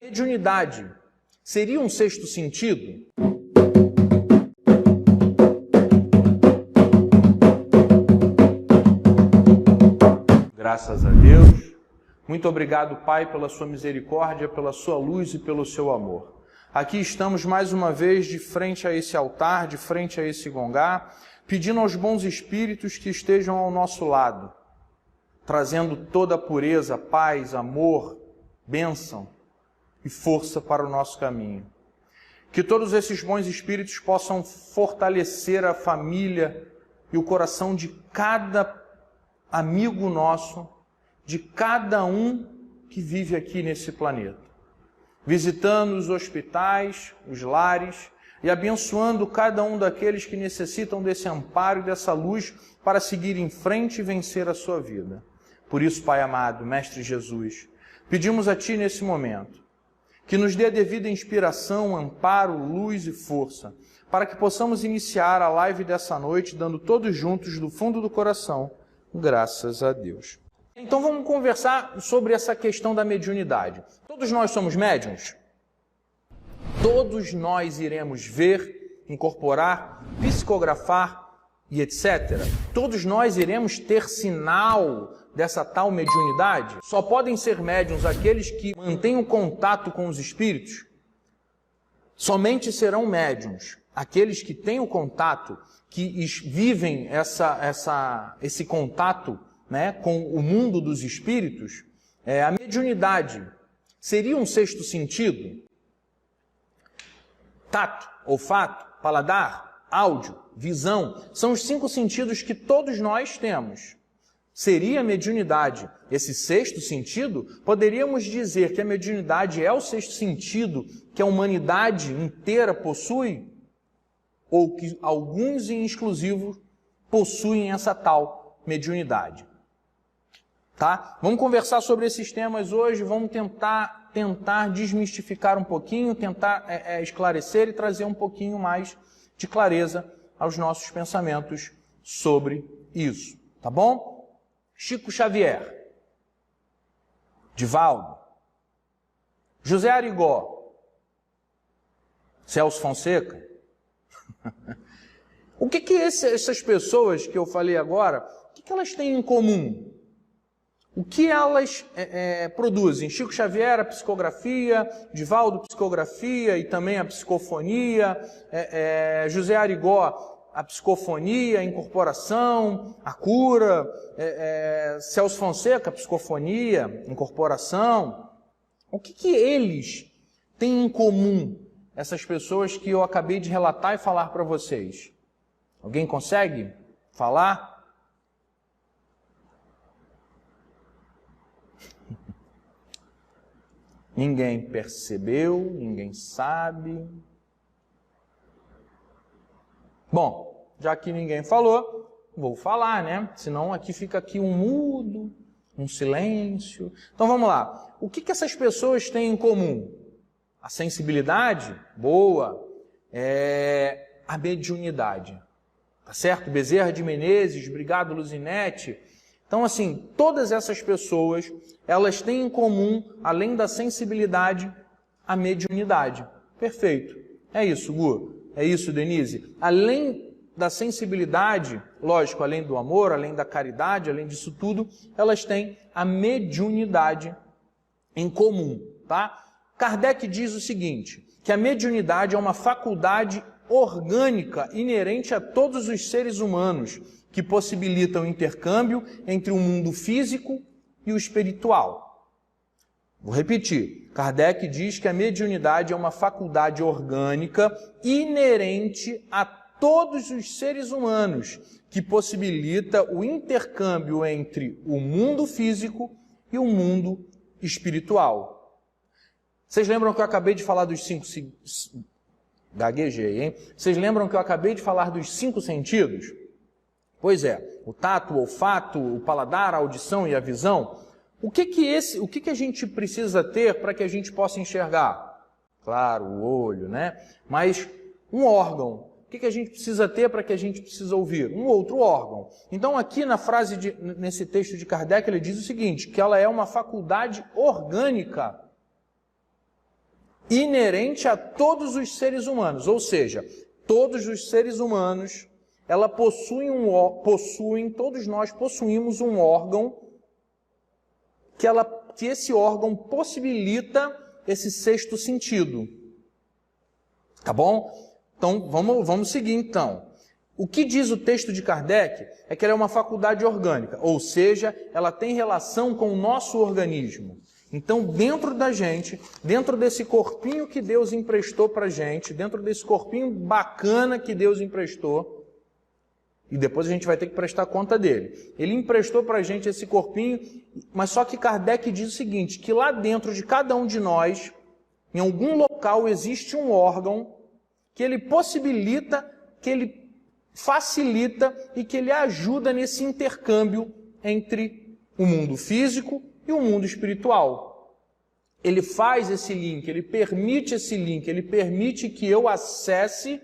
Mediunidade seria um sexto sentido? Graças a Deus. Muito obrigado, Pai, pela sua misericórdia, pela sua luz e pelo seu amor. Aqui estamos mais uma vez de frente a esse altar, de frente a esse gongá, pedindo aos bons espíritos que estejam ao nosso lado, trazendo toda a pureza, paz, amor, bênção e força para o nosso caminho. Que todos esses bons espíritos possam fortalecer a família e o coração de cada amigo nosso, de cada um que vive aqui nesse planeta, visitando os hospitais, os lares e abençoando cada um daqueles que necessitam desse amparo e dessa luz para seguir em frente e vencer a sua vida. Por isso, Pai amado, Mestre Jesus, pedimos a Ti nesse momento que nos dê a devida inspiração, amparo, luz e força, para que possamos iniciar a live dessa noite, dando todos juntos, do fundo do coração, graças a Deus. Então vamos conversar sobre essa questão da mediunidade. Todos nós somos médiuns? Todos nós iremos ver, incorporar, psicografar e etc. Todos nós iremos ter sinal dessa tal mediunidade? Só podem ser médiuns aqueles que mantêm o contato com os espíritos? Somente serão médiuns aqueles que têm o contato, que vivem esse contato, né, com o mundo dos espíritos. A mediunidade seria um sexto sentido? Tato, olfato, paladar, áudio, visão, são os 5 sentidos que todos nós temos. Seria a mediunidade esse sexto sentido? Poderíamos dizer que a mediunidade é o sexto sentido que a humanidade inteira possui? Ou que alguns em exclusivo possuem essa tal mediunidade? Tá? Vamos conversar sobre esses temas hoje, vamos tentar desmistificar um pouquinho, tentar esclarecer e trazer um pouquinho mais de clareza aos nossos pensamentos sobre isso, tá bom? Chico Xavier, Divaldo, José Arigó, Celso Fonseca. O que essas pessoas que eu falei agora, o que elas têm em comum? O que elas produzem? Chico Xavier, a psicografia, Divaldo, psicografia e também a psicofonia, José Arigó, a psicofonia, a incorporação, a cura, Celso Fonseca, a psicofonia, incorporação. O que eles têm em comum, essas pessoas que eu acabei de relatar e falar para vocês? Alguém consegue falar? Ninguém percebeu, ninguém sabe. Bom, já que ninguém falou, vou falar, né? Senão aqui fica um mudo, um silêncio. Então vamos lá. O que essas pessoas têm em comum? A sensibilidade? Boa. A mediunidade. Tá certo? Bezerra de Menezes, obrigado Luzinete. Então, assim, todas essas pessoas, elas têm em comum, além da sensibilidade, a mediunidade. Perfeito. É isso, Gu. É isso, Denise. Além da sensibilidade, lógico, além do amor, além da caridade, além disso tudo, elas têm a mediunidade em comum, tá? Kardec diz o seguinte, que a mediunidade é uma faculdade orgânica inerente a todos os seres humanos, que possibilita o intercâmbio entre o mundo físico e o espiritual. Vou repetir. Kardec diz que a mediunidade é uma faculdade orgânica inerente a todos os seres humanos, que possibilita o intercâmbio entre o mundo físico e o mundo espiritual. Vocês lembram que eu acabei de falar dos 5... Gaguejei, hein? Vocês lembram que eu acabei de falar dos 5 sentidos? Pois é, o tato, o olfato, o paladar, a audição e a visão. O que a gente precisa ter para que a gente possa enxergar? Claro, o olho, né? Mas um órgão. O que a gente precisa ter para que a gente precisa ouvir? Um outro órgão. Então aqui nesse texto de Kardec, ele diz o seguinte, que ela é uma faculdade orgânica. inerente a todos os seres humanos, ou seja, todos os seres humanos, todos nós possuímos um órgão que esse órgão possibilita esse sexto sentido. Tá bom? Então, vamos seguir então. O que diz o texto de Kardec é que ela é uma faculdade orgânica, ou seja, ela tem relação com o nosso organismo. Então, dentro da gente, dentro desse corpinho que Deus emprestou para a gente, dentro desse corpinho bacana que Deus emprestou, e depois a gente vai ter que prestar conta dele. Ele emprestou para a gente esse corpinho, mas só que Kardec diz o seguinte, que lá dentro de cada um de nós, em algum local existe um órgão que ele possibilita, que ele facilita e que ele ajuda nesse intercâmbio entre o mundo físico e o mundo espiritual. Ele faz esse link, ele permite esse link, ele permite que eu acesse.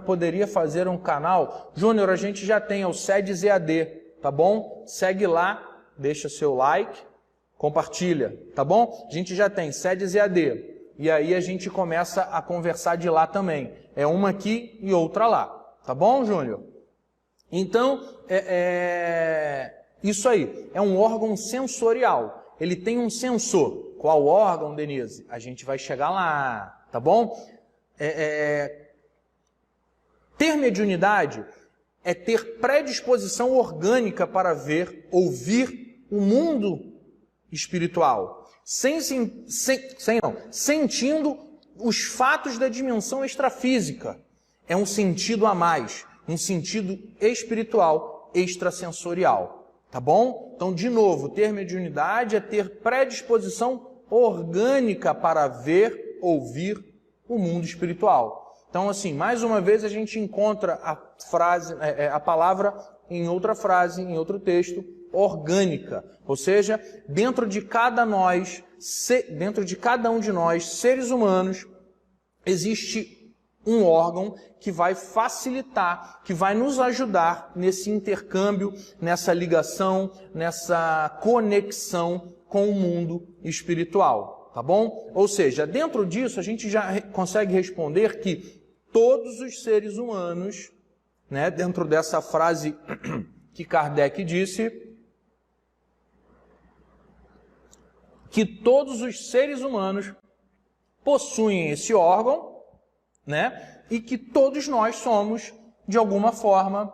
Poderia fazer um canal. Júnior, a gente já tem o SEDES EAD, tá bom? Segue lá, deixa seu like, compartilha, tá bom? A gente já tem SEDES EAD. E aí a gente começa a conversar de lá também. É uma aqui e outra lá. Tá bom, Júnior? Então, isso aí. É um órgão sensorial. Ele tem um sensor. Qual órgão, Denise? A gente vai chegar lá. Tá bom? Ter mediunidade é ter predisposição orgânica para ver, ouvir o mundo espiritual. Sentindo os fatos da dimensão extrafísica. É um sentido a mais, um sentido espiritual, extrasensorial. Tá bom? Então, de novo, ter mediunidade é ter predisposição orgânica para ver, ouvir o mundo espiritual. Então, assim, mais uma vez a gente encontra a palavra em outra frase, em outro texto, orgânica. Ou seja, dentro de cada um de nós, seres humanos, existe um órgão que vai facilitar, que vai nos ajudar nesse intercâmbio, nessa ligação, nessa conexão com o mundo espiritual, tá bom? Ou seja, dentro disso a gente já consegue responder que todos os seres humanos, né, dentro dessa frase que Kardec disse, que todos os seres humanos possuem esse órgão, né, e que todos nós somos, de alguma forma,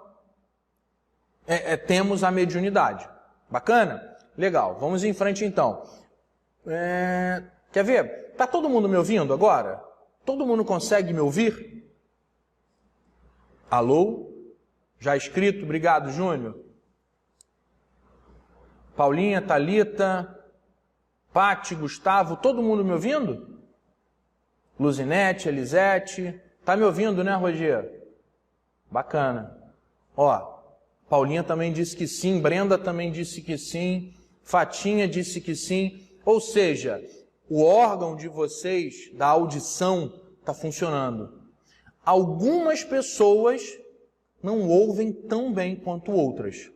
temos a mediunidade. Bacana? Legal. Vamos em frente então. Quer ver? Está todo mundo me ouvindo agora? Todo mundo consegue me ouvir? Alô? Já escrito? Obrigado, Júnior. Paulinha, Thalita, Pati, Gustavo, todo mundo me ouvindo? Luzinete, Elisete. Tá me ouvindo, né, Rogério? Bacana. Ó, Paulinha também disse que sim, Brenda também disse que sim, Fatinha disse que sim. Ou seja, o órgão de vocês, da audição, está funcionando. Algumas pessoas não ouvem tão bem quanto outras.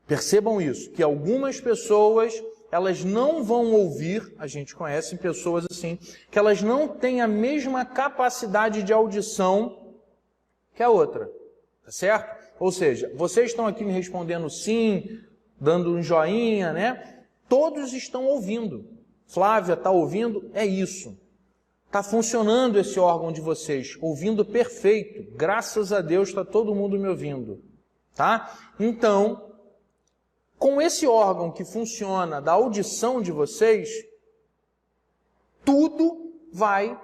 Percebam isso, que algumas pessoas, elas não vão ouvir, a gente conhece pessoas assim, que elas não têm a mesma capacidade de audição que a outra, tá certo? Ou seja, vocês estão aqui me respondendo sim, dando um joinha, né? Todos estão ouvindo. Flávia está ouvindo? É isso. Está funcionando esse órgão de vocês, ouvindo perfeito. Graças a Deus está todo mundo me ouvindo. Tá? Então, com esse órgão que funciona da audição de vocês, tudo vai...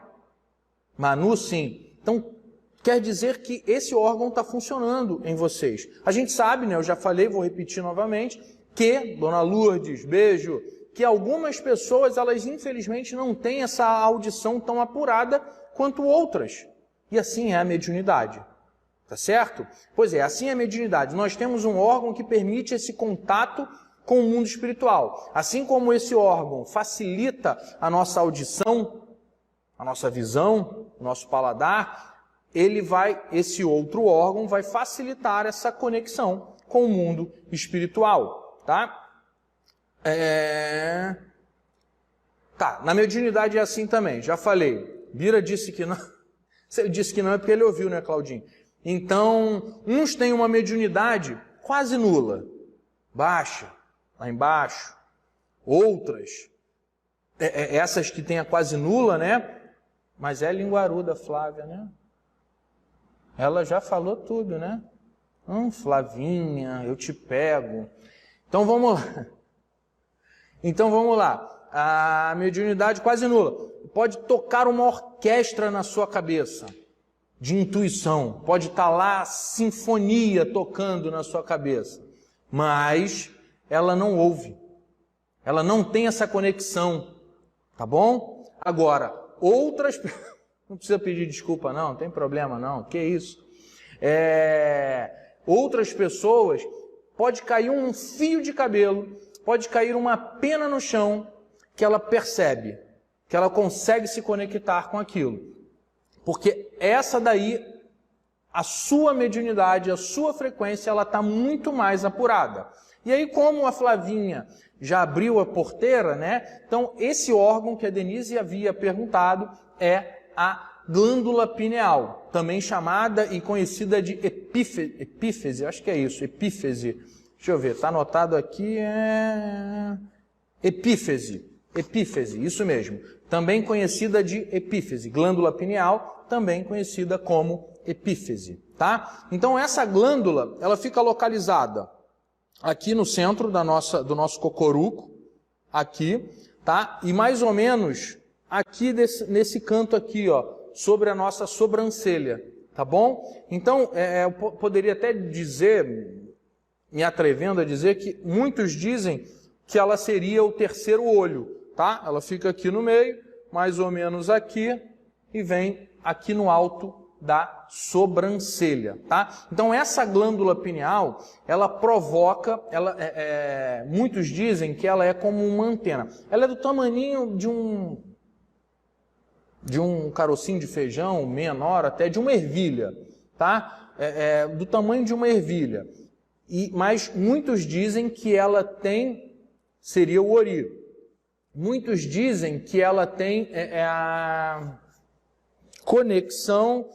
Manu, sim. Então, quer dizer que esse órgão está funcionando em vocês. A gente sabe, né? Eu já falei, vou repetir novamente, que, Dona Lourdes, beijo, que algumas pessoas, elas infelizmente não têm essa audição tão apurada quanto outras. E assim é a mediunidade. Tá certo? Pois é, assim é a mediunidade. Nós temos um órgão que permite esse contato com o mundo espiritual. Assim como esse órgão facilita a nossa audição, a nossa visão, o nosso paladar, esse outro órgão vai facilitar essa conexão com o mundo espiritual. Tá? Tá, na mediunidade é assim também, já falei. Bira disse que não. Se ele disse que não é porque ele ouviu, né, Claudinho? Então, uns têm uma mediunidade quase nula, baixa, lá embaixo. Outras, essas que têm a quase nula, né? Mas é linguaruda, Flávia, né? Ela já falou tudo, né? Flavinha, eu te pego. Então vamos lá. A mediunidade quase nula pode tocar uma orquestra na sua cabeça, de intuição. Pode estar lá a sinfonia tocando na sua cabeça. Mas ela não ouve. Ela não tem essa conexão. Tá bom? Agora, outras... Não precisa pedir desculpa não, não tem problema não. Que isso? Outras pessoas, pode cair um fio de cabelo, pode cair uma pena no chão, que ela percebe, que ela consegue se conectar com aquilo. Porque essa daí, a sua mediunidade, a sua frequência, ela está muito mais apurada. E aí, como a Flavinha já abriu a porteira, né? Então, esse órgão que a Denise havia perguntado é a glândula pineal, também chamada e conhecida de epífise, acho que é isso, epífise. Deixa eu ver, está anotado aqui, epífise, isso mesmo. Também conhecida de epífise, glândula pineal, também conhecida como epífise, tá? Então essa glândula, ela fica localizada aqui no centro do nosso cocoruco, aqui, tá? E mais ou menos aqui nesse canto aqui, ó, sobre a nossa sobrancelha, tá bom? Então, eu poderia até dizer, me atrevendo a dizer, que muitos dizem que ela seria o terceiro olho, tá? Ela fica aqui no meio, mais ou menos aqui, e vem aqui no alto da sobrancelha, tá? Então, essa glândula pineal, ela provoca, muitos dizem que ela é como uma antena. Ela é do tamaninho de um carocinho de feijão, menor até, de uma ervilha, tá? Do tamanho de uma ervilha. Mas muitos dizem que ela seria o ori. Muitos dizem que ela tem a conexão,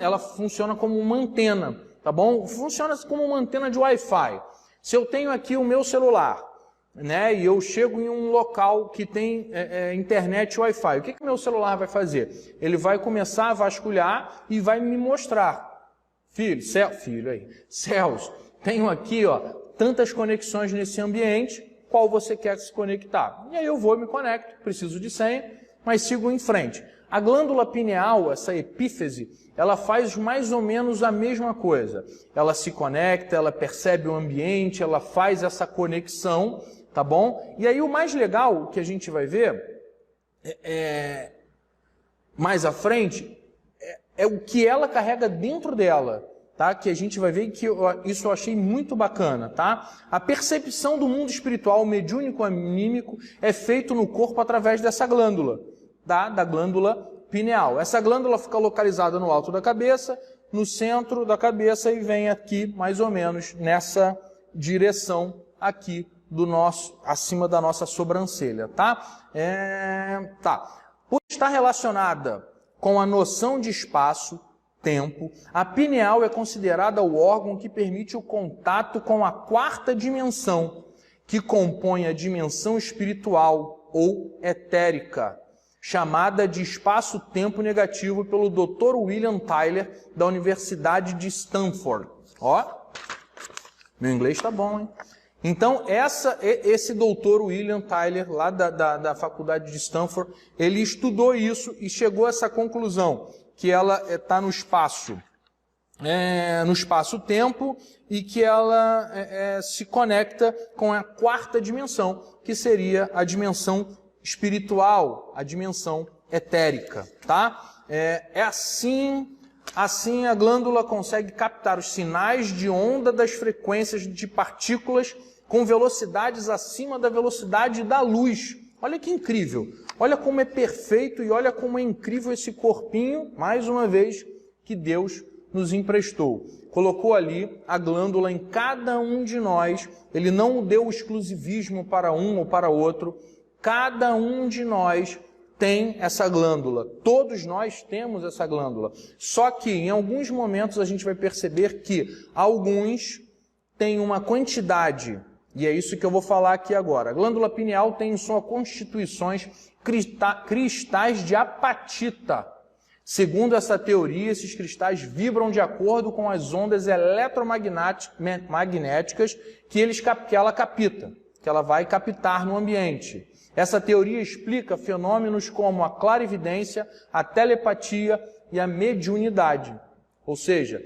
ela funciona como uma antena, tá bom? Funciona como uma antena de Wi-Fi. Se eu tenho aqui o meu celular, né, e eu chego em um local que tem internet Wi-Fi, o que o meu celular vai fazer? Ele vai começar a vasculhar e vai me mostrar. Céus, tenho aqui, ó, tantas conexões nesse ambiente, qual você quer se conectar? E aí eu vou e me conecto, preciso de senha, mas sigo em frente. A glândula pineal, essa epífise, ela faz mais ou menos a mesma coisa. Ela se conecta, ela percebe o ambiente, ela faz essa conexão, tá bom? E aí o mais legal que a gente vai ver, mais à frente, é o que ela carrega dentro dela, tá? Que a gente vai ver que isso eu achei muito bacana, tá? A percepção do mundo espiritual mediúnico anímico é feito no corpo através dessa glândula, tá? Da glândula pineal. Essa glândula fica localizada no alto da cabeça, no centro da cabeça e vem aqui mais ou menos nessa direção aqui acima da nossa sobrancelha, tá? Por estar relacionada com a noção de espaço, tempo, a pineal é considerada o órgão que permite o contato com a quarta dimensão, que compõe a dimensão espiritual ou etérica, chamada de espaço-tempo negativo pelo Dr. William Tyler, da Universidade de Stanford. Ó, meu inglês está bom, hein? Então, esse doutor William Tyler, lá da Faculdade de Stanford, ele estudou isso e chegou a essa conclusão, que ela está no espaço-tempo e que ela se conecta com a quarta dimensão, que seria a dimensão espiritual, a dimensão etérica, tá? Assim a glândula consegue captar os sinais de onda das frequências de partículas com velocidades acima da velocidade da luz. Olha que incrível! Olha como é perfeito e olha como é incrível esse corpinho, mais uma vez, que Deus nos emprestou. Colocou ali a glândula em cada um de nós, Ele não deu exclusivismo para um ou para outro, Cada um de nós tem essa glândula. Todos nós temos essa glândula. Só que em alguns momentos a gente vai perceber que alguns têm uma quantidade, e é isso que eu vou falar aqui agora. A glândula pineal tem em sua constituição cristais de apatita. Segundo essa teoria, esses cristais vibram de acordo com as ondas eletromagnéticas que ela capta, que ela vai captar no ambiente. Essa teoria explica fenômenos como a clarividência, a telepatia e a mediunidade. Ou seja,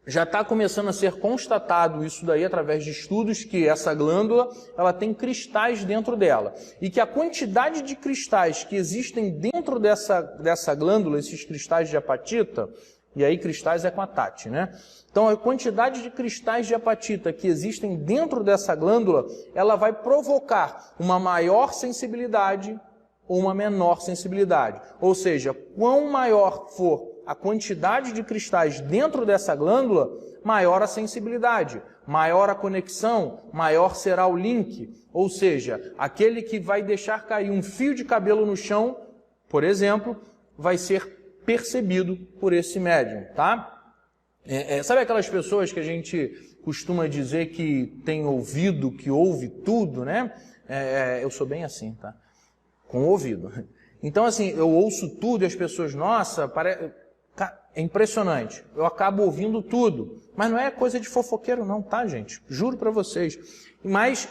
já está começando a ser constatado isso daí através de estudos que essa glândula ela tem cristais dentro dela. E que a quantidade de cristais que existem dentro dessa glândula, esses cristais de apatita, e aí cristais é com a Tati, né? Então a quantidade de cristais de apatita que existem dentro dessa glândula, ela vai provocar uma maior sensibilidade ou uma menor sensibilidade. Ou seja, quão maior for a quantidade de cristais dentro dessa glândula, maior a sensibilidade, maior a conexão, maior será o link. Ou seja, aquele que vai deixar cair um fio de cabelo no chão, por exemplo, vai ser percebido por esse médium, tá? Sabe aquelas pessoas que a gente costuma dizer que tem ouvido, que ouve tudo, né? Eu sou bem assim, tá? Com o ouvido. Então, assim, eu ouço tudo e as pessoas, nossa, é impressionante. Eu acabo ouvindo tudo. Mas não é coisa de fofoqueiro não, tá, gente? Juro para vocês. Mas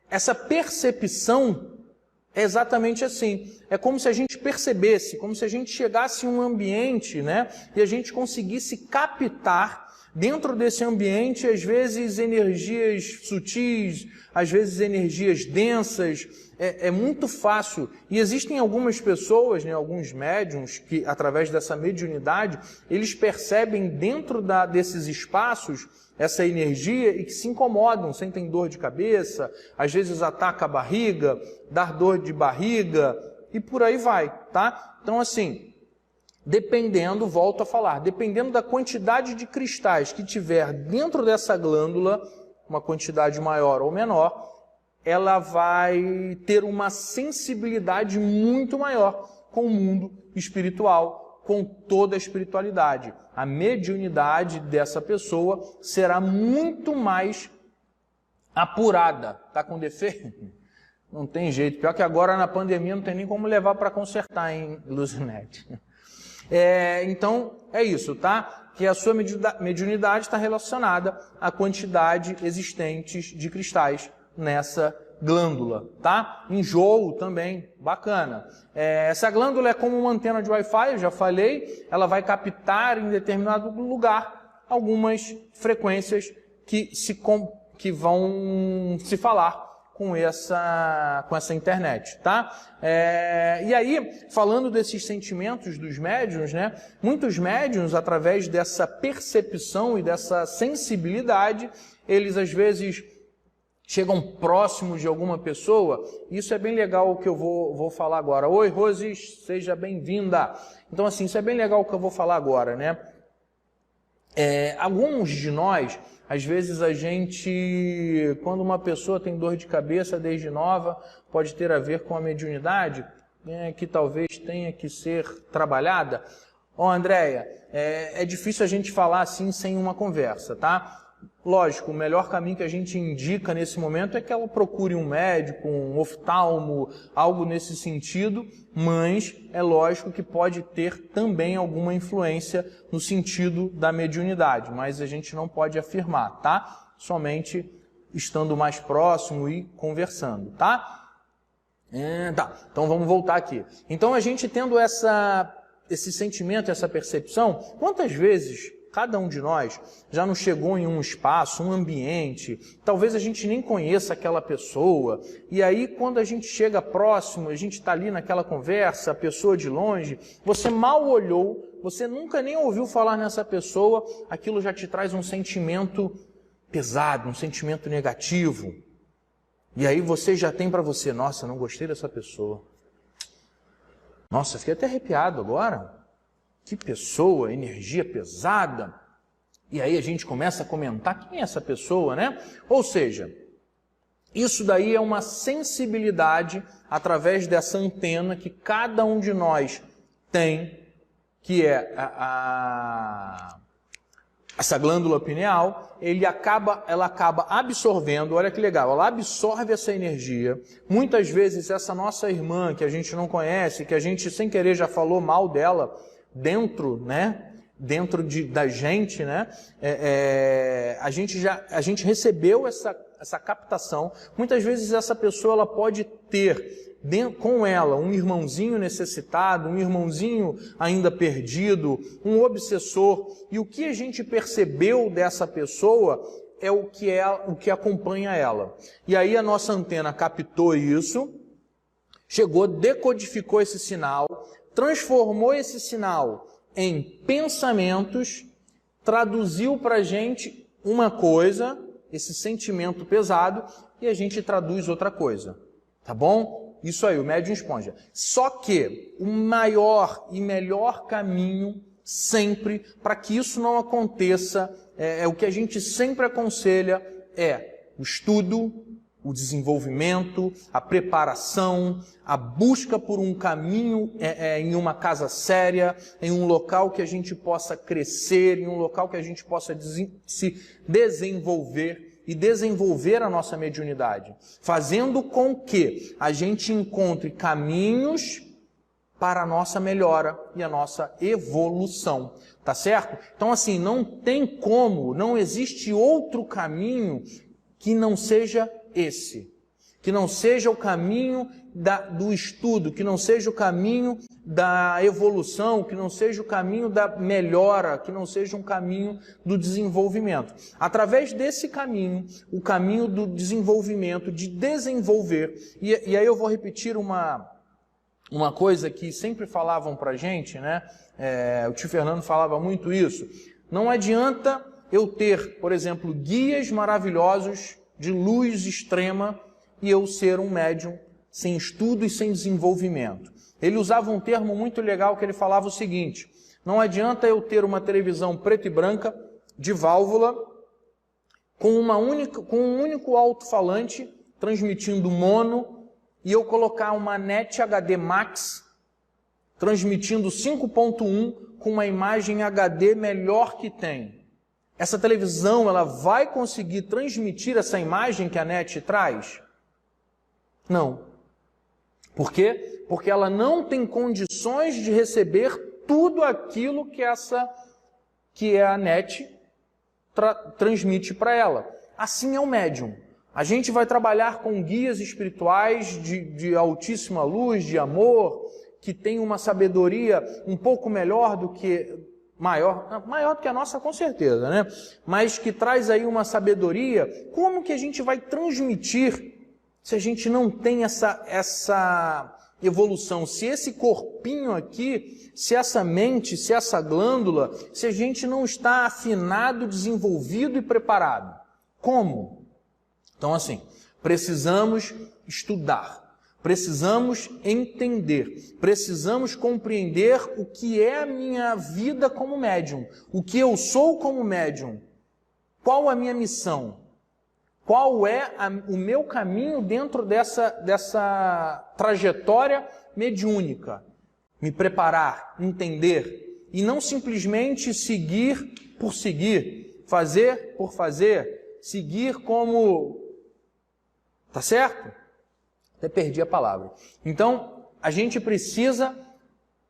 essa percepção é exatamente assim. É como se a gente percebesse, como se a gente chegasse em um ambiente, né? E a gente conseguisse captar dentro desse ambiente, às vezes, energias sutis, às vezes energias densas. É muito fácil. E existem algumas pessoas, né, alguns médiuns, que através dessa mediunidade, eles percebem dentro desses espaços essa energia e que se incomodam, sentem dor de cabeça, às vezes ataca a barriga, dá dor de barriga e por aí vai, tá? Então assim, dependendo, volto a falar, dependendo da quantidade de cristais que tiver dentro dessa glândula, uma quantidade maior ou menor, ela vai ter uma sensibilidade muito maior com o mundo espiritual, com toda a espiritualidade. A mediunidade dessa pessoa será muito mais apurada. Tá com defeito? Não tem jeito. Pior que agora na pandemia não tem nem como levar para consertar, hein, Luzinete? Então, é isso, tá? Que a sua mediunidade está relacionada à quantidade existente de cristais nessa glândula, tá? Enjoo também, bacana. Essa glândula é como uma antena de Wi-Fi, eu já falei, ela vai captar em determinado lugar algumas frequências que vão se falar com essa internet, tá? E aí, falando desses sentimentos dos médiuns, né? Muitos médiuns, através dessa percepção e dessa sensibilidade, eles às vezes chegam próximos de alguma pessoa. Isso é bem legal o que eu vou falar agora. Oi, Rose, seja bem-vinda. Então, assim, isso é bem legal o que eu vou falar agora, né? Alguns de nós, às vezes a gente, quando uma pessoa tem dor de cabeça desde nova, pode ter a ver com a mediunidade, que talvez tenha que ser trabalhada. Andréia, é difícil a gente falar assim sem uma conversa, tá? Lógico, o melhor caminho que a gente indica nesse momento é que ela procure um médico, um oftalmo, algo nesse sentido, mas é lógico que pode ter também alguma influência no sentido da mediunidade, mas a gente não pode afirmar, tá? Somente estando mais próximo e conversando, tá? Então vamos voltar aqui. Então a gente tendo esse sentimento, essa percepção, quantas vezes cada um de nós já não chegou em um espaço, um ambiente, talvez a gente nem conheça aquela pessoa, e aí quando a gente chega próximo, a gente está ali naquela conversa, a pessoa de longe, você mal olhou, você nunca nem ouviu falar nessa pessoa, aquilo já te traz um sentimento pesado, um sentimento negativo. E aí você já tem para você, nossa, não gostei dessa pessoa. Nossa, fiquei até arrepiado agora. Que pessoa, energia pesada. E aí a gente começa a comentar quem é essa pessoa, né? Ou seja, Isso daí é uma sensibilidade através dessa antena que cada um de nós tem, que é essa glândula pineal. Ela acaba absorvendo, olha que legal, ela absorve essa energia. Muitas vezes essa nossa irmã, que a gente não conhece, que a gente sem querer já falou mal dela, dentro da gente, né? A gente recebeu essa captação. Muitas vezes essa pessoa ela pode ter com ela um irmãozinho necessitado, um irmãozinho ainda perdido, um obsessor. E o que a gente percebeu dessa pessoa é o que acompanha ela. E aí a nossa antena captou isso, chegou, decodificou esse sinal, transformou esse sinal em pensamentos, traduziu para a gente uma coisa, esse sentimento pesado, e a gente traduz outra coisa. Tá bom? Isso aí, o médium esponja. Só que o maior e melhor caminho sempre, para que isso não aconteça, o que a gente sempre aconselha é o estudo, o desenvolvimento, a preparação, a busca por um caminho em uma casa séria, em um local que a gente possa crescer, em um local que a gente possa se desenvolver e desenvolver a nossa mediunidade, fazendo com que a gente encontre caminhos para a nossa melhora e a nossa evolução, tá certo? Então assim, não tem como, não existe outro caminho que não seja esse, que não seja o caminho do estudo, que não seja o caminho da evolução, que não seja o caminho da melhora, que não seja um caminho do desenvolvimento. Através desse caminho, o caminho do desenvolvimento, de desenvolver, e aí eu vou repetir uma coisa que sempre falavam pra gente, né? O tio Fernando falava muito isso. Não adianta eu ter, por exemplo, guias maravilhosos de luz extrema e eu ser um médium sem estudo e sem desenvolvimento. Ele usava um termo muito legal que ele falava o seguinte: não adianta eu ter uma televisão preta e branca de válvula com um único alto-falante transmitindo mono e eu colocar uma NET HD Max transmitindo 5.1 com uma imagem HD melhor que tem. Essa televisão, ela vai conseguir transmitir essa imagem que a NET traz? Não. Por quê? Porque ela não tem condições de receber tudo aquilo que a NET transmite para ela. Assim é o médium. A gente vai trabalhar com guias espirituais de altíssima luz, de amor, que tem uma sabedoria um pouco melhor do que... maior do que a nossa, com certeza, né? Mas que traz aí uma sabedoria. Como que a gente vai transmitir se a gente não tem essa evolução? Se esse corpinho aqui, se essa mente, se essa glândula, se a gente não está afinado, desenvolvido e preparado. Como? Então assim, precisamos estudar, precisamos entender, precisamos compreender o que é a minha vida como médium, o que eu sou como médium, qual a minha missão, qual é o meu caminho dentro dessa trajetória mediúnica. Me preparar, entender, e não simplesmente seguir por seguir, fazer por fazer, seguir como... Tá certo? Até perdi a palavra. Então, a gente precisa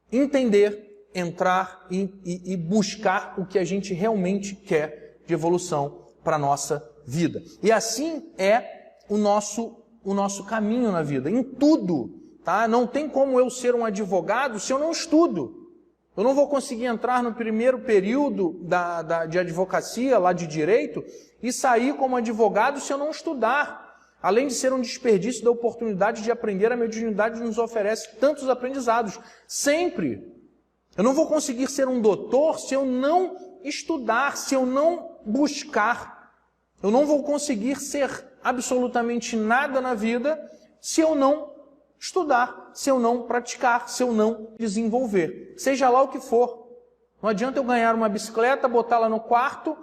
entender, entrar e buscar o que a gente realmente quer de evolução para a nossa vida. E assim é o nosso caminho na vida, em tudo. Tá? Não tem como eu ser um advogado se eu não estudo. Eu não vou conseguir entrar no primeiro período de advocacia, lá de direito, e sair como advogado se eu não estudar. Além de ser um desperdício da oportunidade de aprender, a mediunidade nos oferece tantos aprendizados. Sempre. Eu não vou conseguir ser um doutor se eu não estudar, se eu não buscar. Eu não vou conseguir ser absolutamente nada na vida se eu não estudar, se eu não praticar, se eu não desenvolver. Seja lá o que for. Não adianta eu ganhar uma bicicleta, botá-la no quarto,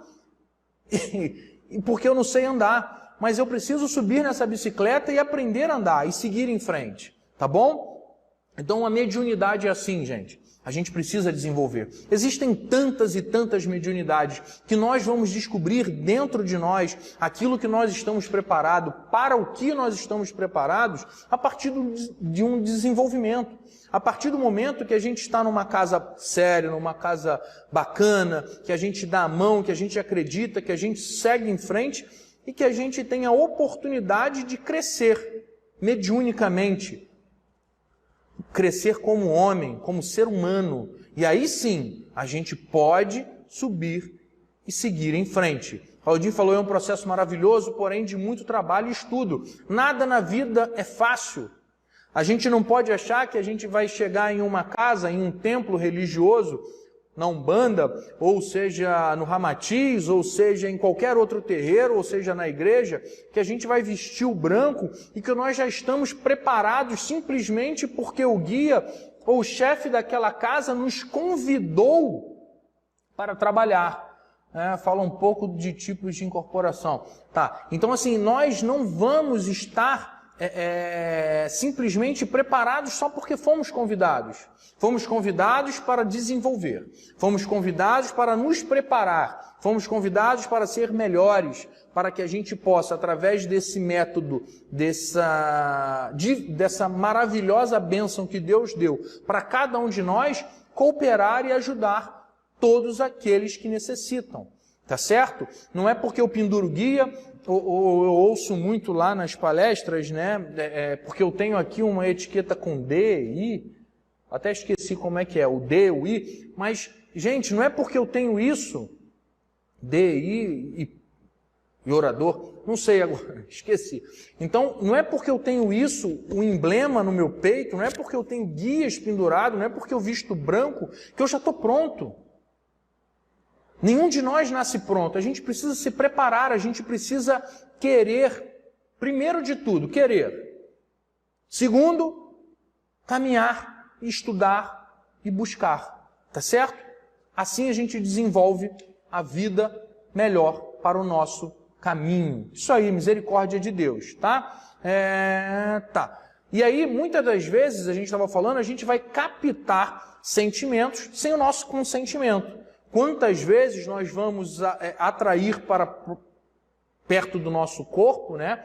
porque eu não sei andar. mas eu preciso subir nessa bicicleta e aprender a andar e seguir em frente, tá bom? Então a mediunidade é assim, gente. A gente precisa desenvolver. Existem tantas e tantas mediunidades que nós vamos descobrir dentro de nós aquilo que nós estamos preparados, para o que nós estamos preparados, a partir de um desenvolvimento. A partir do momento que a gente está numa casa séria, numa casa bacana, que a gente dá a mão, que a gente acredita, que a gente segue em frente e que a gente tem a oportunidade de crescer mediunicamente. Crescer como homem, como ser humano. E aí sim, a gente pode subir e seguir em frente. Claudinho falou, é um processo maravilhoso, porém de muito trabalho e estudo. Nada na vida é fácil. A gente não pode achar que a gente vai chegar em uma casa, em um templo religioso, na Umbanda, ou seja no Ramatiz, ou seja em qualquer outro terreiro, ou seja na igreja, que a gente vai vestir o branco e que nós já estamos preparados simplesmente porque o guia ou o chefe daquela casa nos convidou para trabalhar. Fala um pouco de tipos de incorporação. Tá. Então assim, nós não vamos estar simplesmente preparados só porque fomos convidados. Fomos convidados para desenvolver. Fomos convidados para nos preparar. Fomos convidados para ser melhores, para que a gente possa, através desse método, dessa maravilhosa bênção que Deus deu para cada um de nós, cooperar e ajudar todos aqueles que necessitam. Tá certo? Não é porque eu penduro guia, ou eu ouço muito lá nas palestras, né? Porque eu tenho aqui uma etiqueta com D, I, até esqueci como é que é, o D, o I, mas, gente, não é porque eu tenho isso, D, I e orador, não sei agora, esqueci. Então, não é porque eu tenho isso, o emblema no meu peito, não é porque eu tenho guias pendurados, não é porque eu visto branco, que eu já estou pronto. Nenhum de nós nasce pronto, a gente precisa se preparar, a gente precisa querer, primeiro de tudo, querer. Segundo, caminhar, estudar e buscar, tá certo? Assim a gente desenvolve a vida melhor para o nosso caminho. Isso aí, misericórdia de Deus, tá? Tá. E aí, muitas das vezes, a gente estava falando, a gente vai captar sentimentos sem o nosso consentimento. Quantas vezes nós vamos atrair para perto do nosso corpo, né?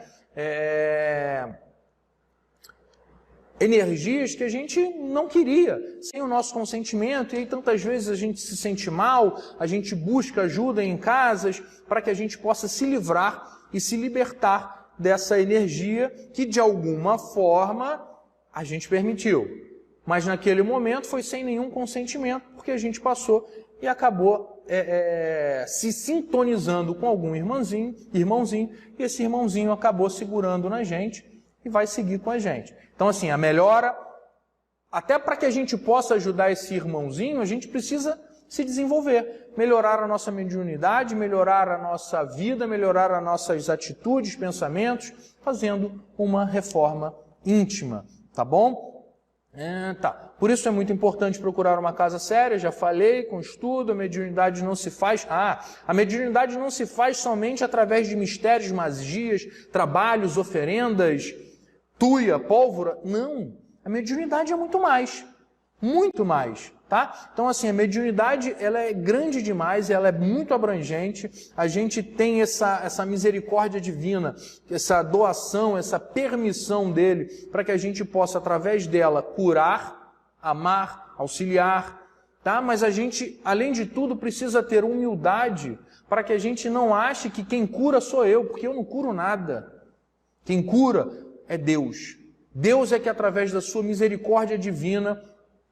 Energias que a gente não queria, sem o nosso consentimento, e aí tantas vezes a gente se sente mal, a gente busca ajuda em casas para que a gente possa se livrar e se libertar dessa energia que de alguma forma a gente permitiu. Mas naquele momento foi sem nenhum consentimento, porque a gente passou e acabou se sintonizando com algum irmãozinho, e esse irmãozinho acabou segurando na gente e vai seguir com a gente. Então assim, a melhora, até para que a gente possa ajudar esse irmãozinho, a gente precisa se desenvolver, melhorar a nossa mediunidade, melhorar a nossa vida, melhorar as nossas atitudes, pensamentos, fazendo uma reforma íntima, tá bom? Tá. Por isso é muito importante procurar uma casa séria, já falei, com estudo, a mediunidade não se faz... a mediunidade não se faz somente através de mistérios, magias, trabalhos, oferendas, tuia, pólvora. Não, a mediunidade é muito mais, tá? Então assim, a mediunidade ela é grande demais, ela é muito abrangente, a gente tem essa misericórdia divina, essa doação, essa permissão dele, para que a gente possa, através dela, curar, amar, auxiliar, tá? Mas a gente, além de tudo, precisa ter humildade, para que a gente não ache que quem cura sou eu, porque eu não curo nada. Quem cura é Deus. Deus é que, através da sua misericórdia divina,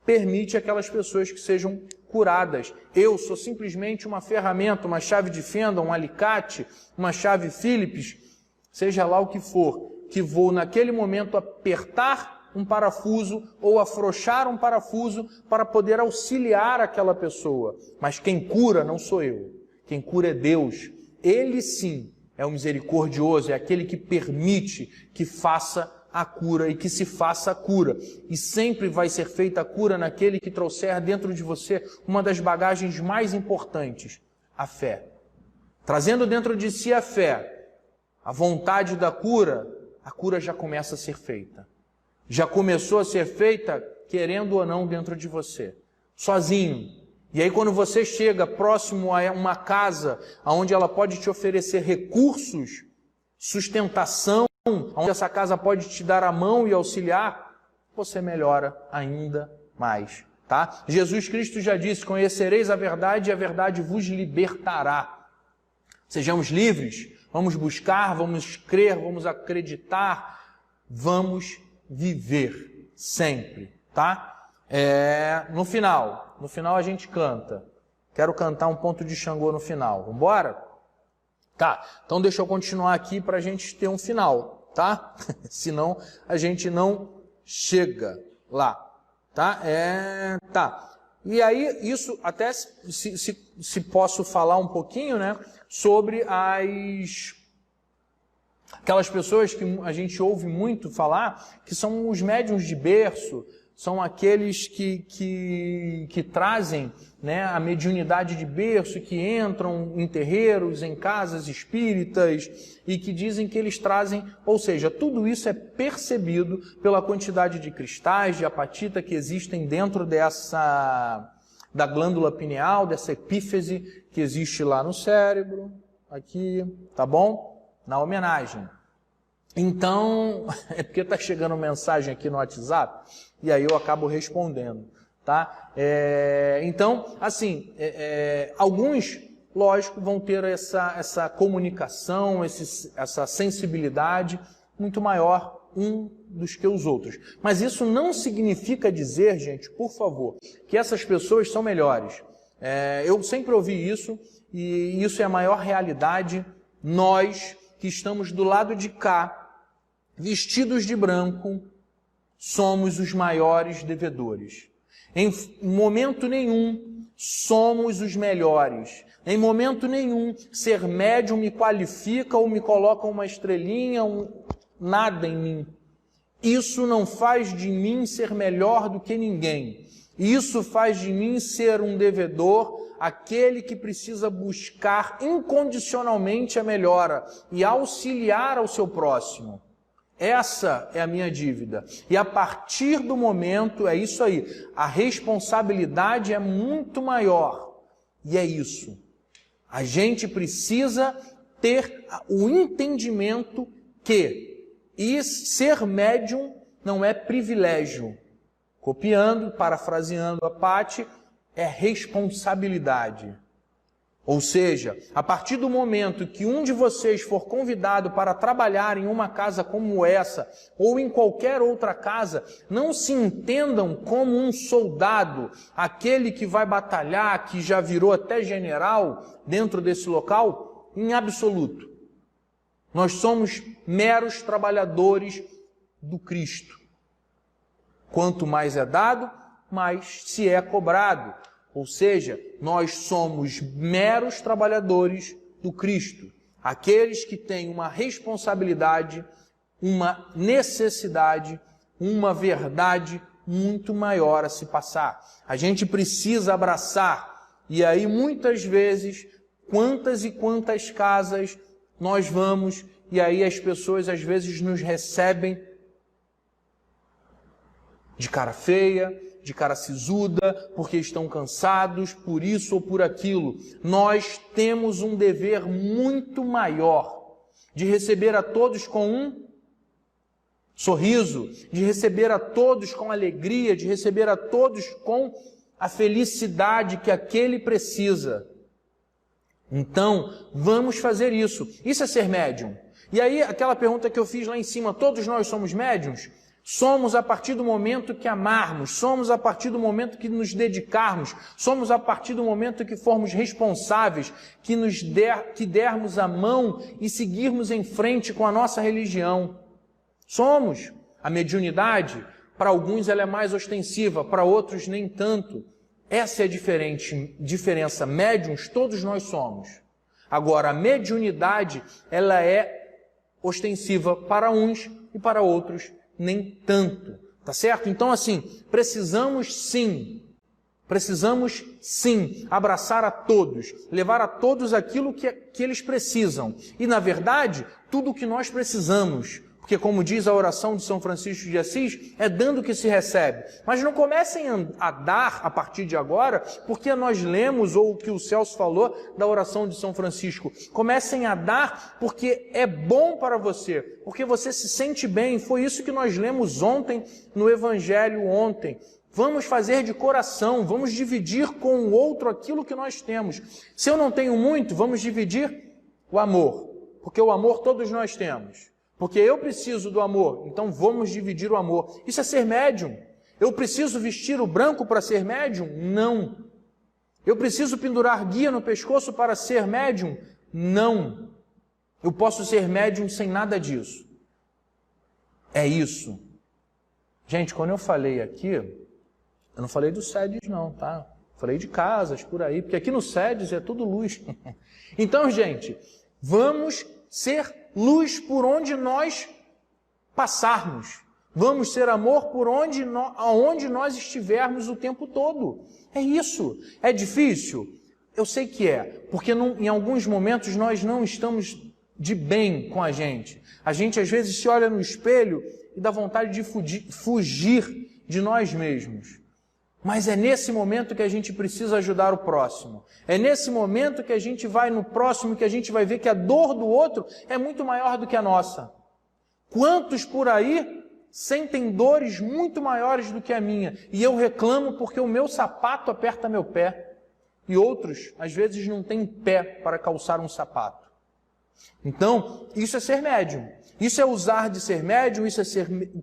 permite aquelas pessoas que sejam curadas. Eu sou simplesmente uma ferramenta, uma chave de fenda, um alicate, uma chave Phillips, seja lá o que for, que vou naquele momento apertar um parafuso ou afrouxar um parafuso para poder auxiliar aquela pessoa. Mas quem cura não sou eu. Quem cura é Deus. Ele sim é o misericordioso, é aquele que permite que faça a cura e que se faça a cura. E sempre vai ser feita a cura naquele que trouxer dentro de você uma das bagagens mais importantes, a fé. Trazendo dentro de si a fé, a vontade da cura, a cura já começa a ser feita. Já começou a ser feita, querendo ou não, dentro de você, sozinho. E aí quando você chega próximo a uma casa onde ela pode te oferecer recursos, sustentação, onde essa casa pode te dar a mão e auxiliar, você melhora ainda mais, tá? Jesus Cristo já disse, conhecereis a verdade e a verdade vos libertará. Sejamos livres, vamos buscar, vamos crer, vamos acreditar, vamos viver sempre, tá? No final a gente canta. Quero cantar um ponto de Xangô no final. Vamos embora? Tá, então deixa eu continuar aqui para a gente ter um final, tá? Senão a gente não chega lá, tá? Tá. E aí, isso até se posso falar um pouquinho, né? Sobre aquelas pessoas que a gente ouve muito falar, que são os médiuns de berço, são aqueles que trazem, né, a mediunidade de berço, que entram em terreiros, em casas espíritas e que dizem que eles trazem, ou seja, tudo isso é percebido pela quantidade de cristais, de apatita que existem dentro da glândula pineal, dessa epífise que existe lá no cérebro, aqui, tá bom? Na homenagem. Então, é porque está chegando mensagem aqui no WhatsApp e aí eu acabo respondendo, tá? Então, assim, alguns, lógico, vão ter essa comunicação, essa sensibilidade muito maior dos que os outros. Mas isso não significa dizer, gente, por favor, que essas pessoas são melhores. Eu sempre ouvi isso e isso é a maior realidade. Nós que estamos do lado de cá, vestidos de branco, somos os maiores devedores. Em momento nenhum, somos os melhores. Em momento nenhum, ser médium me qualifica ou me coloca uma estrelinha, nada em mim. Isso não faz de mim ser melhor do que ninguém. Isso faz de mim ser um devedor, aquele que precisa buscar incondicionalmente a melhora e auxiliar ao seu próximo. Essa é a minha dívida. E a partir do momento, é isso aí, a responsabilidade é muito maior. E é isso. A gente precisa ter o entendimento que ser médium não é privilégio. Copiando, parafraseando a Paty, é responsabilidade. Ou seja, a partir do momento que um de vocês for convidado para trabalhar em uma casa como essa, ou em qualquer outra casa, não se entendam como um soldado, aquele que vai batalhar, que já virou até general dentro desse local, em absoluto. Nós somos meros trabalhadores do Cristo. Quanto mais é dado, mais se é cobrado. Ou seja, nós somos meros trabalhadores do Cristo. Aqueles que têm uma responsabilidade, uma necessidade, uma verdade muito maior a se passar. A gente precisa abraçar. E aí, muitas vezes, quantas e quantas casas nós vamos, e aí as pessoas às vezes nos recebem de cara feia, de cara sisuda, porque estão cansados, por isso ou por aquilo. Nós temos um dever muito maior de receber a todos com um sorriso, de receber a todos com alegria, de receber a todos com a felicidade que aquele precisa. Então, vamos fazer isso. Isso é ser médium. E aí, aquela pergunta que eu fiz lá em cima, todos nós somos médiums? Somos a partir do momento que amarmos, somos a partir do momento que nos dedicarmos, somos a partir do momento que formos responsáveis, que dermos a mão e seguirmos em frente com a nossa religião. Somos. A mediunidade, para alguns ela é mais ostensiva, para outros nem tanto. Essa é a diferença. Médiuns, todos nós somos. Agora, a mediunidade, ela é ostensiva para uns e para outros nem tanto, tá certo? Então, assim, precisamos sim Precisamos, sim, abraçar a todos, levar a todos aquilo que eles precisam. E, na verdade, tudo o que nós precisamos. Porque, como diz a oração de São Francisco de Assis, é dando que se recebe. Mas não comecem a dar a partir de agora, porque nós lemos, ou o que o Celso falou da oração de São Francisco. Comecem a dar porque é bom para você, porque você se sente bem. Foi isso que nós lemos ontem no Evangelho ontem. Vamos fazer de coração, vamos dividir com o outro aquilo que nós temos. Se eu não tenho muito, vamos dividir o amor, porque o amor todos nós temos. Porque eu preciso do amor, então vamos dividir o amor. Isso é ser médium. Eu preciso vestir o branco para ser médium? Não. Eu preciso pendurar guia no pescoço para ser médium? Não. Eu posso ser médium sem nada disso. É isso. Gente, quando eu falei aqui, eu não falei dos SEDES não, tá? Falei de casas por aí, porque aqui no SEDES é tudo luz. Então, gente, vamos ser luz por onde nós passarmos. Vamos ser amor por aonde nós estivermos o tempo todo. É isso. É difícil? Eu sei que é, porque em alguns momentos nós não estamos de bem com a gente. A gente às vezes se olha no espelho e dá vontade de fugir de nós mesmos. Mas é nesse momento que a gente precisa ajudar o próximo. É nesse momento que a gente vai no próximo, que a gente vai ver que a dor do outro é muito maior do que a nossa. Quantos por aí sentem dores muito maiores do que a minha? E eu reclamo porque o meu sapato aperta meu pé. E outros, às vezes, não têm pé para calçar um sapato. Então, isso é ser médium. Isso é usar de ser médium, isso é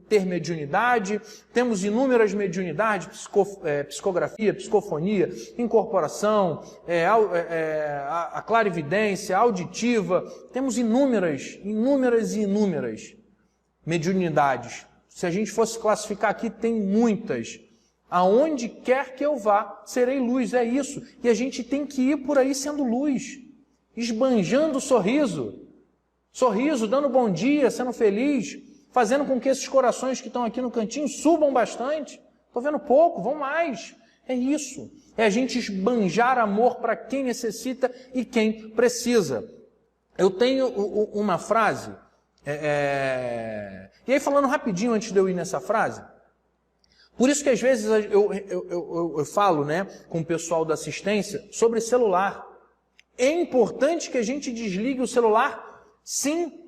ter mediunidade. Temos inúmeras mediunidades, psicografia, psicofonia, incorporação, a clarividência, auditiva. Temos inúmeras mediunidades. Se a gente fosse classificar aqui, tem muitas. Aonde quer que eu vá, serei luz, é isso. E a gente tem que ir por aí sendo luz, esbanjando sorriso, dando bom dia, sendo feliz, fazendo com que esses corações que estão aqui no cantinho subam bastante. Estou vendo pouco, vão mais. É isso. É a gente esbanjar amor para quem necessita e quem precisa. Eu tenho uma frase, e aí falando rapidinho antes de eu ir nessa frase, por isso que às vezes eu falo, né, com o pessoal da assistência sobre celular. É importante que a gente desligue o celular. Sim,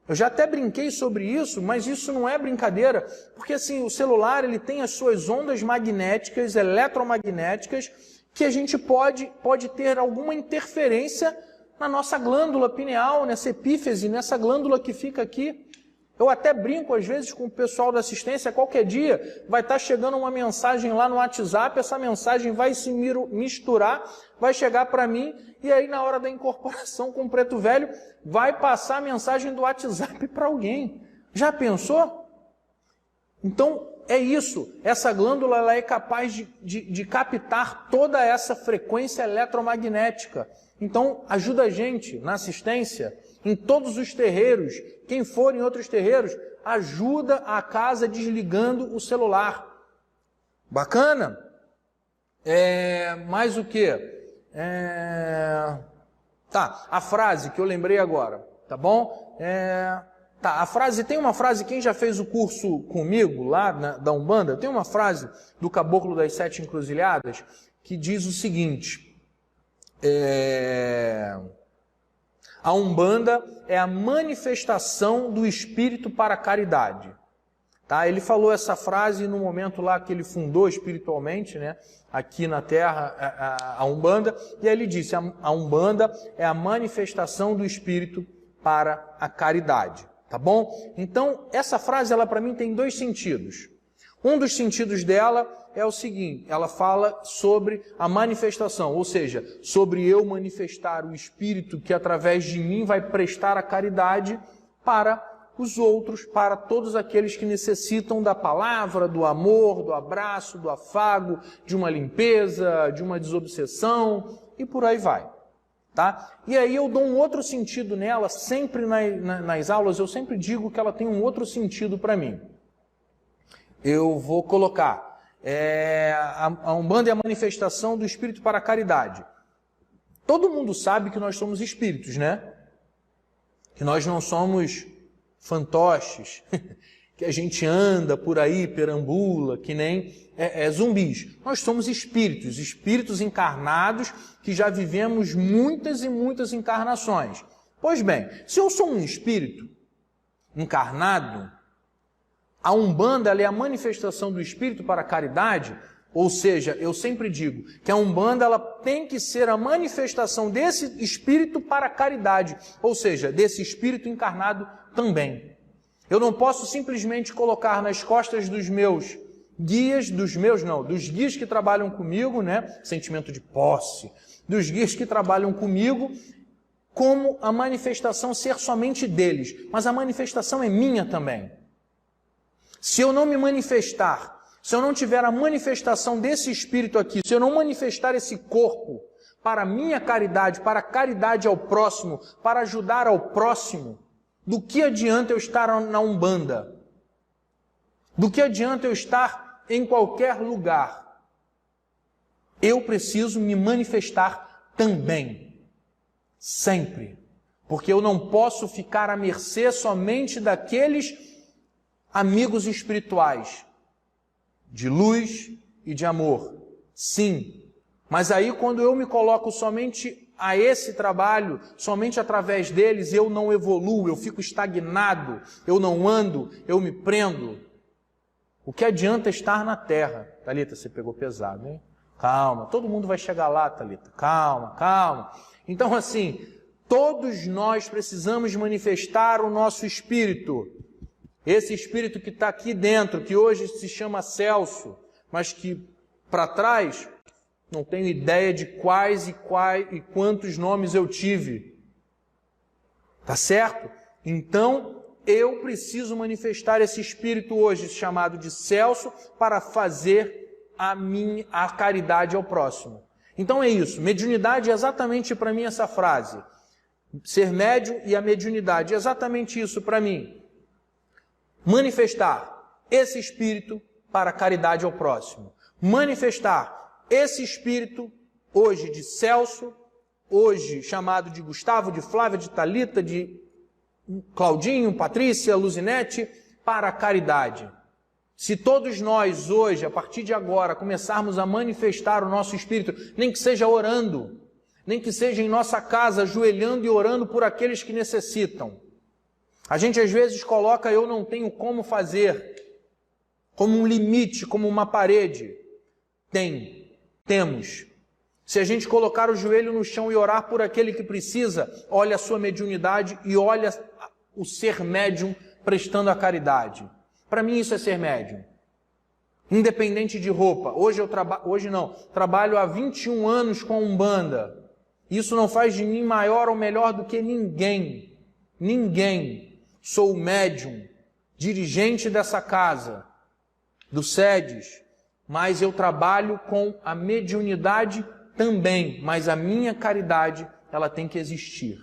eu já até brinquei sobre isso, mas isso não é brincadeira, porque assim, o celular ele tem as suas ondas magnéticas, eletromagnéticas, que a gente pode ter alguma interferência na nossa glândula pineal, nessa epífise, nessa glândula que fica aqui. Eu até brinco às vezes com o pessoal da assistência, qualquer dia vai estar chegando uma mensagem lá no WhatsApp, essa mensagem vai se misturar, vai chegar para mim, e aí na hora da incorporação com o preto velho, vai passar a mensagem do WhatsApp para alguém. Já pensou? Então, é isso. Essa glândula ela é capaz de captar toda essa frequência eletromagnética. Então, ajuda a gente na assistência, em todos os terreiros. Quem for em outros terreiros, ajuda a casa desligando o celular. Bacana? Mais o quê? Tá, a frase que eu lembrei agora, tá bom? A frase, tem uma frase, quem já fez o curso comigo lá da Umbanda, tem uma frase do Caboclo das Sete Encruzilhadas que diz o seguinte: a Umbanda é a manifestação do Espírito para a caridade. Tá? Ele falou essa frase no momento lá que ele fundou espiritualmente, né, aqui na Terra, a Umbanda, e aí ele disse, a Umbanda é a manifestação do Espírito para a caridade. Tá bom? Então, essa frase, ela para mim tem dois sentidos. Um dos sentidos dela é o seguinte, ela fala sobre a manifestação, ou seja, sobre eu manifestar o Espírito que através de mim vai prestar a caridade para os outros, para todos aqueles que necessitam da palavra, do amor, do abraço, do afago, de uma limpeza, de uma desobsessão e por aí vai. Tá? E aí eu dou um outro sentido nela, sempre nas aulas, eu sempre digo que ela tem um outro sentido para mim. Eu vou colocar, A Umbanda é a manifestação do espírito para a caridade. Todo mundo sabe que nós somos espíritos, né? Que nós não somos fantoches, que a gente anda por aí, perambula, que nem zumbis. Nós somos espíritos, espíritos encarnados que já vivemos muitas e muitas encarnações. Pois bem, se eu sou um espírito encarnado, a Umbanda ela é a manifestação do espírito para a caridade, ou seja, eu sempre digo que a Umbanda ela tem que ser a manifestação desse espírito para a caridade, ou seja, desse espírito encarnado também. Eu não posso simplesmente colocar nas costas dos meus guias, dos guias que trabalham comigo, né? Sentimento de posse, dos guias que trabalham comigo, como a manifestação ser somente deles, mas a manifestação é minha também. Se eu não me manifestar, se eu não tiver a manifestação desse espírito aqui, se eu não manifestar esse corpo para a minha caridade, para a caridade ao próximo, para ajudar ao próximo, do que adianta eu estar na Umbanda? Do que adianta eu estar em qualquer lugar? Eu preciso me manifestar também, sempre, porque eu não posso ficar à mercê somente daqueles amigos espirituais, de luz e de amor. Sim, mas aí quando eu me coloco somente a esse trabalho, somente através deles, eu não evoluo, eu fico estagnado, eu não ando, eu me prendo. O que adianta estar na terra? Thalita, você pegou pesado, hein? Calma, todo mundo vai chegar lá, Thalita. Calma, calma. Então, assim, todos nós precisamos manifestar o nosso espírito. Esse espírito que está aqui dentro, que hoje se chama Celso, mas que para trás não tenho ideia de quais e quantos nomes eu tive. Tá certo? Então, eu preciso manifestar esse espírito hoje, chamado de Celso, para fazer a caridade ao próximo. Então é isso. Mediunidade é exatamente para mim essa frase. Ser médium e a mediunidade é exatamente isso para mim. Manifestar esse espírito para a caridade ao próximo. Manifestar esse espírito, hoje de Celso, hoje chamado de Gustavo, de Flávia, de Thalita, de Claudinho, Patrícia, Luzinete, para a caridade. Se todos nós hoje, a partir de agora, começarmos a manifestar o nosso espírito, nem que seja orando, nem que seja em nossa casa, ajoelhando e orando por aqueles que necessitam. A gente às vezes coloca eu não tenho como fazer, como um limite, como uma parede. Temos. Se a gente colocar o joelho no chão e orar por aquele que precisa, olha a sua mediunidade e olha o ser médium prestando a caridade. Para mim isso é ser médium. Independente de roupa. Hoje não. Trabalho há 21 anos com a Umbanda. Isso não faz de mim maior ou melhor do que ninguém. Ninguém. Sou médium, dirigente dessa casa, do SEDES, mas eu trabalho com a mediunidade também, mas a minha caridade, ela tem que existir.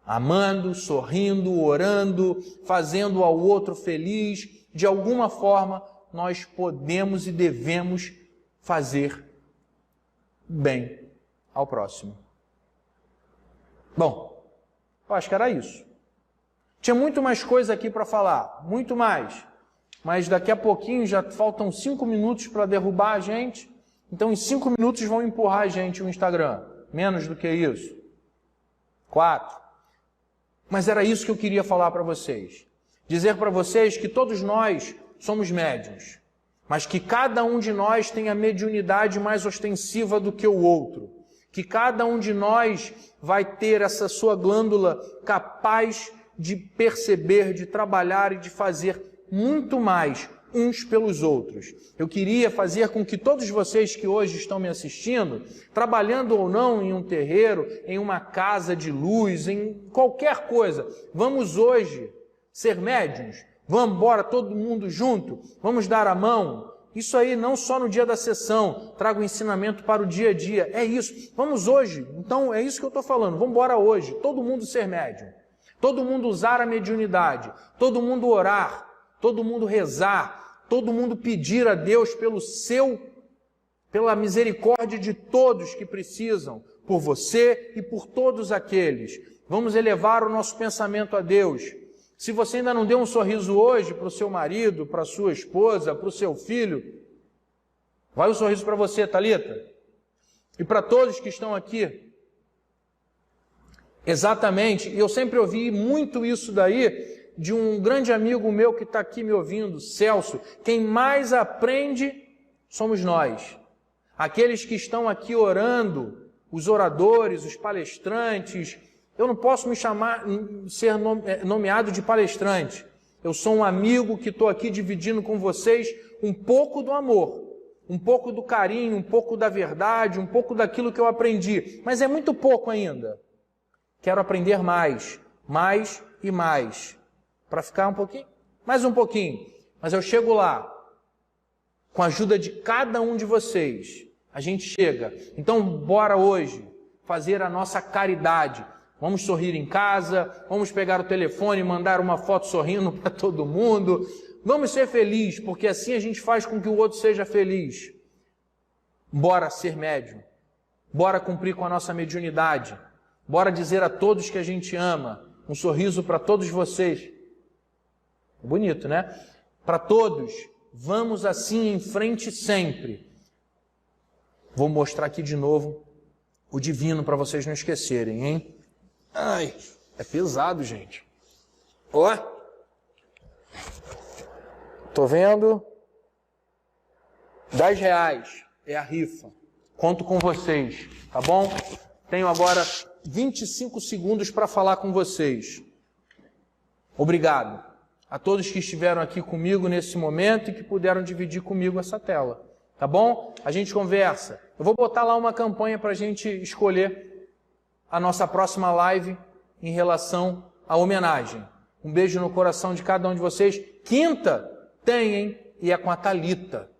Amando, sorrindo, orando, fazendo ao outro feliz, de alguma forma nós podemos e devemos fazer bem ao próximo. Bom, eu acho que era isso. Tinha muito mais coisa aqui para falar, muito mais. Mas daqui a pouquinho já faltam 5 minutos para derrubar a gente. Então em 5 minutos vão empurrar a gente o Instagram. Menos do que isso. 4. Mas era isso que eu queria falar para vocês. Dizer para vocês que todos nós somos médiuns. Mas que cada um de nós tem a mediunidade mais ostensiva do que o outro. Que cada um de nós vai ter essa sua glândula capaz de perceber, de trabalhar e de fazer muito mais uns pelos outros. Eu queria fazer com que todos vocês que hoje estão me assistindo, trabalhando ou não em um terreiro, em uma casa de luz, em qualquer coisa, vamos hoje ser médiuns, vamos embora todo mundo junto, vamos dar a mão. Isso aí não só no dia da sessão, traga o ensinamento para o dia a dia, é isso. Vamos hoje, então é isso que eu estou falando, vamos embora hoje, todo mundo ser médium. Todo mundo usar a mediunidade, todo mundo orar, todo mundo rezar, todo mundo pedir a Deus pela misericórdia de todos que precisam, por você e por todos aqueles. Vamos elevar o nosso pensamento a Deus. Se você ainda não deu um sorriso hoje para o seu marido, para a sua esposa, para o seu filho, vai o sorriso para você, Thalita. E para todos que estão aqui. Exatamente, e eu sempre ouvi muito isso daí de um grande amigo meu que está aqui me ouvindo, Celso. Quem mais aprende somos nós. Aqueles que estão aqui orando, os oradores, os palestrantes. Eu não posso ser nomeado de palestrante. Eu sou um amigo que estou aqui dividindo com vocês um pouco do amor, um pouco do carinho, um pouco da verdade, um pouco daquilo que eu aprendi. Mas é muito pouco ainda. Quero aprender mais e mais. Para ficar um pouquinho, mais um pouquinho. Mas eu chego lá, com a ajuda de cada um de vocês. A gente chega. Então, bora hoje fazer a nossa caridade. Vamos sorrir em casa, vamos pegar o telefone e mandar uma foto sorrindo para todo mundo. Vamos ser felizes, porque assim a gente faz com que o outro seja feliz. Bora ser médium. Bora cumprir com a nossa mediunidade. Bora dizer a todos que a gente ama. Um sorriso para todos vocês. Bonito, né? Para todos, vamos assim em frente sempre. Vou mostrar aqui de novo o divino para vocês não esquecerem, hein? Ai, é pesado, gente. Ó. Tô vendo? R$10 é a rifa. Conto com vocês, tá bom? Tenho agora 25 segundos para falar com vocês. Obrigado a todos que estiveram aqui comigo nesse momento e que puderam dividir comigo essa tela. Tá bom? A gente conversa. Eu vou botar lá uma campanha para a gente escolher a nossa próxima live em relação à homenagem. Um beijo no coração de cada um de vocês. Quinta tem, hein? E é com a Thalita.